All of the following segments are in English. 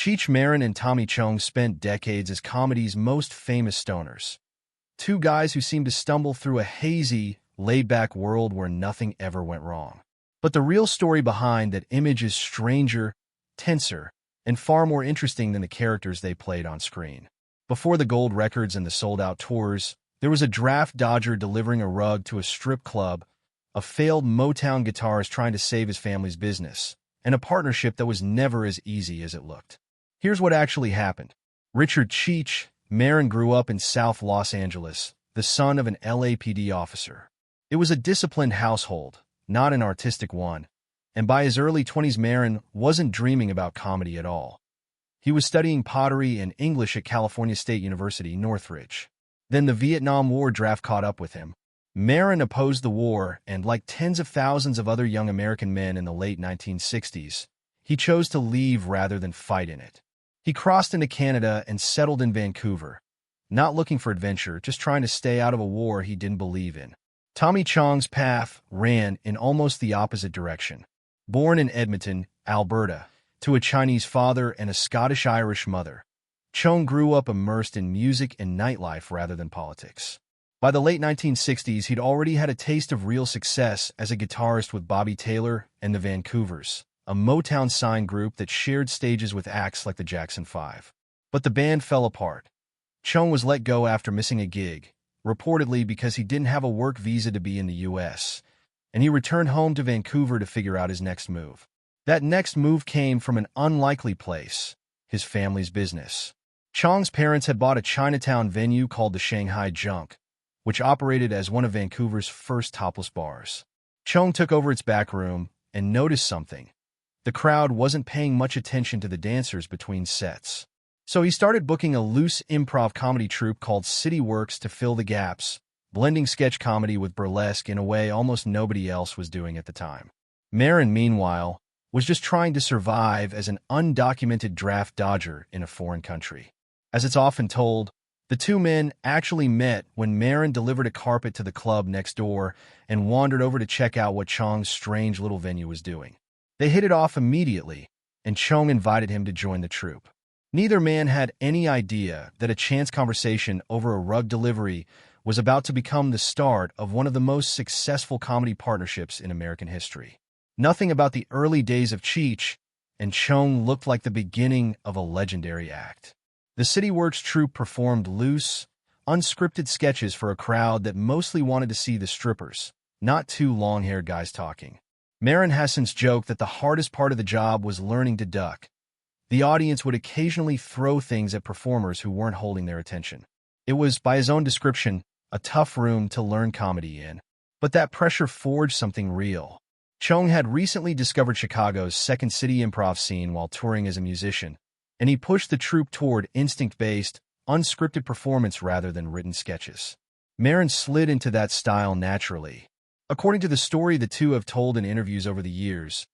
Cheech Marin and Tommy Chong spent decades as comedy's most famous stoners. Two guys who seemed to stumble through a hazy, laid-back world where nothing ever went wrong. But the real story behind that image is stranger, tenser, and far more interesting than the characters they played on screen. Before the gold records and the sold-out tours, there was a draft dodger delivering a rug to a strip club, a failed Motown guitarist trying to save his family's business, and a partnership that was never as easy as it looked. Here's what actually happened. Richard Cheech Marin grew up in South Los Angeles, the son of an LAPD officer. It was a disciplined household, not an artistic one, and by his early 20s Marin wasn't dreaming about comedy at all. He was studying pottery and English at California State University, Northridge. Then the Vietnam War draft caught up with him. Marin opposed the war, and like tens of thousands of other young American men in the late 1960s, he chose to leave rather than fight in it. He crossed into Canada and settled in Vancouver, not looking for adventure, just trying to stay out of a war he didn't believe in. Tommy Chong's path ran in almost the opposite direction. Born in Edmonton, Alberta, to a Chinese father and a Scottish-Irish mother, Chong grew up immersed in music and nightlife rather than politics. By the late 1960s, he'd already had a taste of real success as a guitarist with Bobby Taylor and the Vancouvers, a Motown signed group that shared stages with acts like the Jackson 5. But the band fell apart. Chong was let go after missing a gig, reportedly because he didn't have a work visa to be in the U.S., and he returned home to Vancouver to figure out his next move. That next move came from an unlikely place, his family's business. Chong's parents had bought a Chinatown venue called the Shanghai Junk, which operated as one of Vancouver's first topless bars. Chong took over its back room and noticed something. The crowd wasn't paying much attention to the dancers between sets. So he started booking a loose improv comedy troupe called City Works to fill the gaps, blending sketch comedy with burlesque in a way almost nobody else was doing at the time. Marin, meanwhile, was just trying to survive as an undocumented draft dodger in a foreign country. As it's often told, the two men actually met when Marin delivered a carpet to the club next door and wandered over to check out what Chong's strange little venue was doing. They hit it off immediately, and Chong invited him to join the troupe. Neither man had any idea that a chance conversation over a rug delivery was about to become the start of one of the most successful comedy partnerships in American history. Nothing about the early days of Cheech and Chong looked like the beginning of a legendary act. The City Works troupe performed loose, unscripted sketches for a crowd that mostly wanted to see the strippers, not two long-haired guys talking. Marin has since joked that the hardest part of the job was learning to duck. The audience would occasionally throw things at performers who weren't holding their attention. It was, by his own description, a tough room to learn comedy in, but that pressure forged something real. Chong had recently discovered Chicago's Second City improv scene while touring as a musician, and he pushed the troupe toward instinct-based, unscripted performance rather than written sketches. Marin slid into that style naturally. According to the story the two have told in interviews over the years,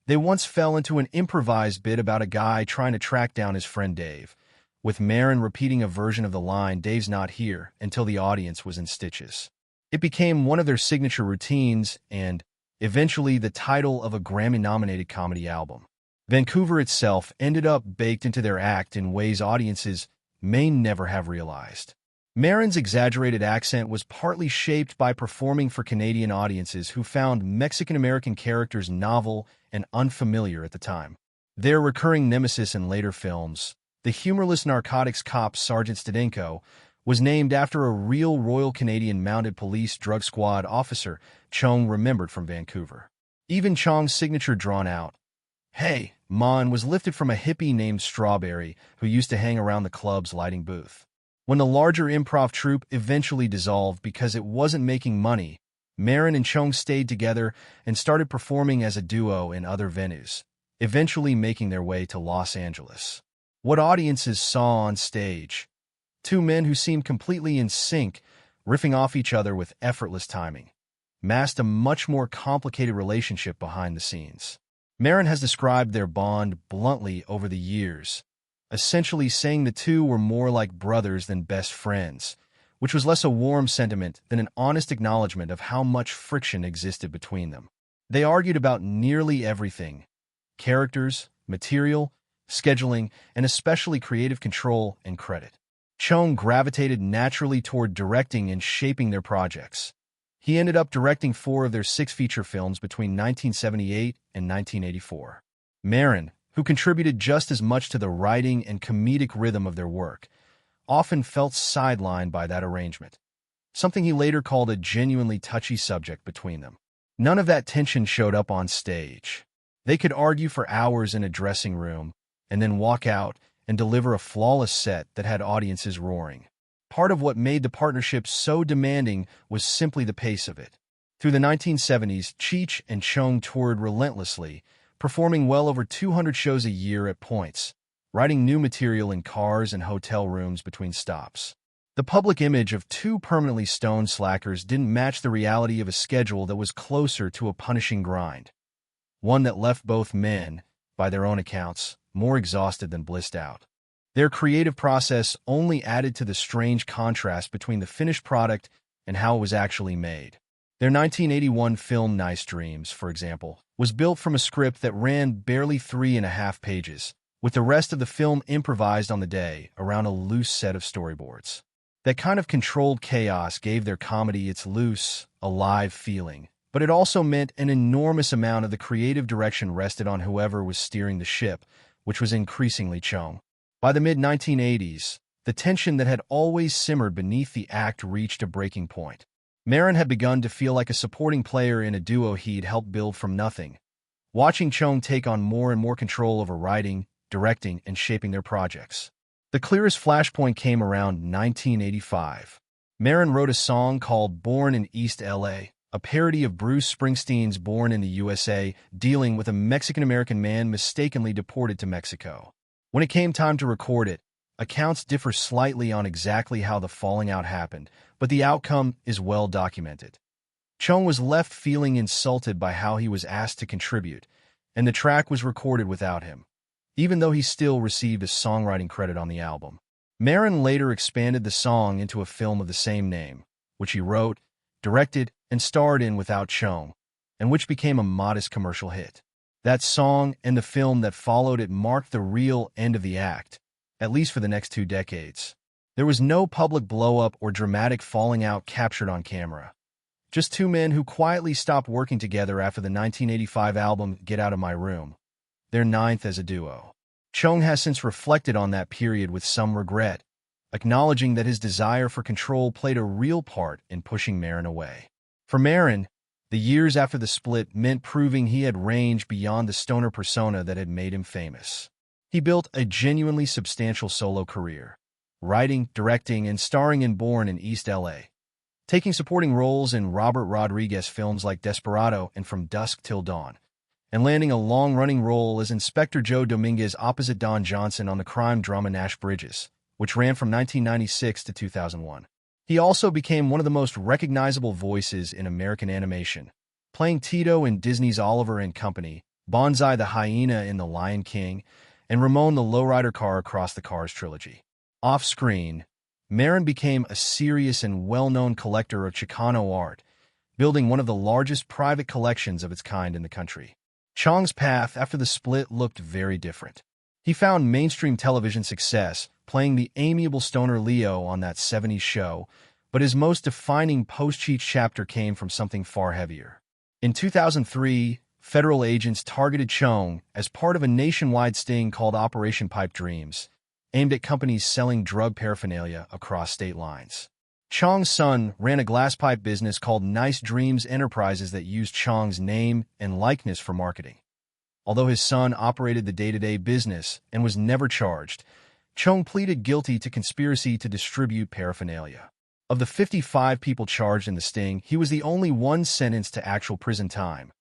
they once fell into an improvised bit about a guy trying to track down his friend Dave, with Marin repeating a version of the line "Dave's not here" until the audience was in stitches. It became one of their signature routines and, eventually, the title of a Grammy-nominated comedy album. Vancouver itself ended up baked into their act in ways audiences may never have realized. Marin's exaggerated accent was partly shaped by performing for Canadian audiences who found Mexican-American characters novel and unfamiliar at the time. Their recurring nemesis in later films, the humorless narcotics cop Sergeant Stadenko, was named after a real Royal Canadian Mounted Police Drug Squad officer Chong remembered from Vancouver. Even Chong's signature drawn-out "Hey, Mon" was lifted from a hippie named Strawberry who used to hang around the club's lighting booth. When the larger improv troupe eventually dissolved because it wasn't making money, Marin and Chong stayed together and started performing as a duo in other venues, eventually making their way to Los Angeles. What audiences saw on stage? Two men who seemed completely in sync, riffing off each other with effortless timing, masked a much more complicated relationship behind the scenes. Marin has described their bond bluntly over the years, essentially saying the two were more like brothers than best friends, which was less a warm sentiment than an honest acknowledgement of how much friction existed between them. They argued about nearly everything: characters, material, scheduling, and especially creative control and credit. Chung gravitated naturally toward directing and shaping their projects. He ended up directing 4 of their 6 feature films between 1978 and 1984. Marin, who contributed just as much to the writing and comedic rhythm of their work, often felt sidelined by that arrangement, something he later called a genuinely touchy subject between them. None of that tension showed up on stage. They could argue for hours in a dressing room and then walk out and deliver a flawless set that had audiences roaring. Part of what made the partnership so demanding was simply the pace of it. Through the 1970s, Cheech and Chung toured relentlessly, performing well over 200 shows a year at points, writing new material in cars and hotel rooms between stops. The public image of 2 permanently stoned slackers didn't match the reality of a schedule that was closer to a punishing grind, one that left both men, by their own accounts, more exhausted than blissed out. Their creative process only added to the strange contrast between the finished product and how it was actually made. Their 1981 film Nice Dreams, for example, was built from a script that ran barely 3.5 pages, with the rest of the film improvised on the day around a loose set of storyboards. That kind of controlled chaos gave their comedy its loose, alive feeling, but it also meant an enormous amount of the creative direction rested on whoever was steering the ship, which was increasingly Chung. By the mid-1980s, the tension that had always simmered beneath the act reached a breaking point. Marin had begun to feel like a supporting player in a duo he'd helped build from nothing, watching Chung take on more and more control over writing, directing, and shaping their projects. The clearest flashpoint came around 1985. Marin wrote a song called Born in East L.A., a parody of Bruce Springsteen's Born in the USA, dealing with a Mexican-American man mistakenly deported to Mexico. When it came time to record it, accounts differ slightly on exactly how the falling out happened, but the outcome is well documented. Chung was left feeling insulted by how he was asked to contribute, and the track was recorded without him, even though he still received a songwriting credit on the album. Marin later expanded the song into a film of the same name, which he wrote, directed, and starred in without Chung, and which became a modest commercial hit. That song and the film that followed it marked the real end of the act, at least for the next 2 decades. There was no public blow-up or dramatic falling out captured on camera. Just 2 men who quietly stopped working together after the 1985 album Get Out of My Room, their 9th as a duo. Chung has since reflected on that period with some regret, acknowledging that his desire for control played a real part in pushing Marin away. For Marin, the years after the split meant proving he had range beyond the stoner persona that had made him famous. He built a genuinely substantial solo career, writing, directing, and starring in Born in East L.A., taking supporting roles in Robert Rodriguez films like Desperado and From Dusk Till Dawn, and landing a long-running role as Inspector Joe Dominguez opposite Don Johnson on the crime drama Nash Bridges, which ran from 1996 to 2001. He also became one of the most recognizable voices in American animation, playing Tito in Disney's Oliver and Company, Bonsai the Hyena in The Lion King, and Ramon the Lowrider Car across the Cars trilogy. Off-screen, Marin became a serious and well-known collector of Chicano art, building one of the largest private collections of its kind in the country. Chung's path after the split looked very different. He found mainstream television success, playing the amiable stoner Leo on that 70s show, but his most defining post-Cheech chapter came from something far heavier. In 2003, federal agents targeted Chung as part of a nationwide sting called Operation Pipe Dreams, aimed at companies selling drug paraphernalia across state lines. Chung's son ran a glass pipe business called Nice Dreams Enterprises that used Chung's name and likeness for marketing. Although his son operated the day-to-day business and was never charged, Chung pleaded guilty to conspiracy to distribute paraphernalia. Of the 55 people charged in the sting, he was the only one sentenced to actual prison time,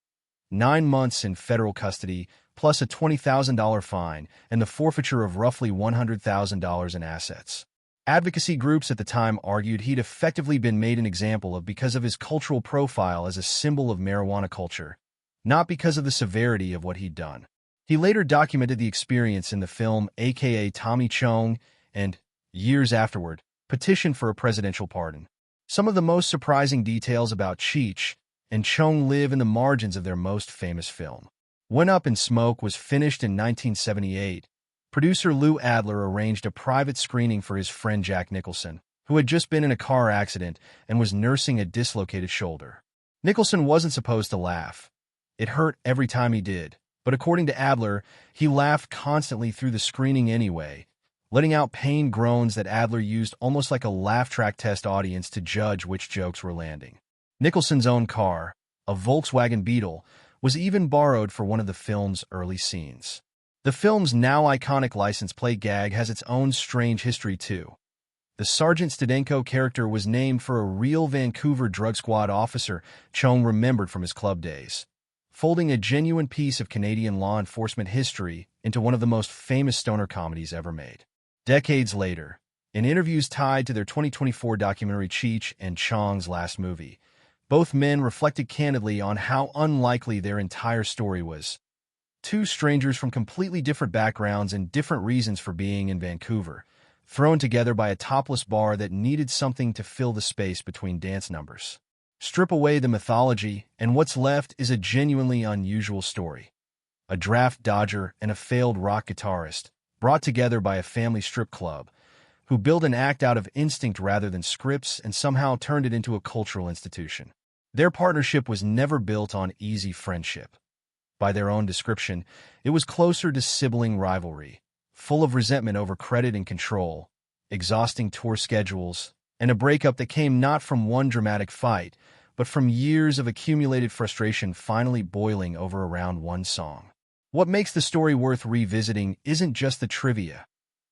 9 months in federal custody, plus a $20,000 fine and the forfeiture of roughly $100,000 in assets. Advocacy groups at the time argued he'd effectively been made an example of because of his cultural profile as a symbol of marijuana culture, not because of the severity of what he'd done. He later documented the experience in the film aka Tommy Chong and, years afterward, petitioned for a presidential pardon. Some of the most surprising details about Cheech and Chung live in the margins of their most famous film. When Up in Smoke was finished in 1978, Producer Lou Adler arranged a private screening for his friend Jack Nicholson, who had just been in a car accident and was nursing a dislocated shoulder. Nicholson wasn't supposed to laugh. It hurt every time he did, but according to Adler, he laughed constantly through the screening anyway, letting out pain groans that Adler used almost like a laugh track test audience to judge which jokes were landing. Nicholson's own car, a Volkswagen Beetle, was even borrowed for one of the film's early scenes. The film's now iconic license plate gag has its own strange history too. The Sergeant Stadenko character was named for a real Vancouver drug squad officer Chong remembered from his club days, folding a genuine piece of Canadian law enforcement history into one of the most famous stoner comedies ever made. Decades later, in interviews tied to their 2024 documentary Cheech and Chong's Last Movie, both men reflected candidly on how unlikely their entire story was. Two strangers from completely different backgrounds and different reasons for being in Vancouver, thrown together by a topless bar that needed something to fill the space between dance numbers. Strip away the mythology, and what's left is a genuinely unusual story. A draft dodger and a failed rock guitarist, brought together by a family strip club, who built an act out of instinct rather than scripts and somehow turned it into a cultural institution. Their partnership was never built on easy friendship. By their own description, it was closer to sibling rivalry, full of resentment over credit and control, exhausting tour schedules, and a breakup that came not from one dramatic fight, but from years of accumulated frustration finally boiling over around one song. What makes the story worth revisiting isn't just the trivia.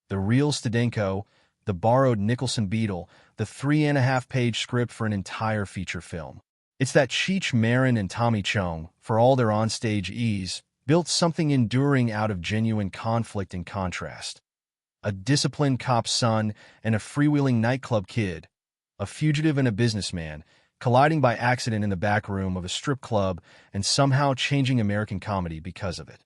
The real Stadenko, the borrowed Nicholson Beetle, the 3.5-page script for an entire feature film. It's that Cheech Marin and Tommy Chong, for all their onstage ease, built something enduring out of genuine conflict and contrast. A disciplined cop's son and a freewheeling nightclub kid, a fugitive and a businessman, colliding by accident in the back room of a strip club and somehow changing American comedy because of it.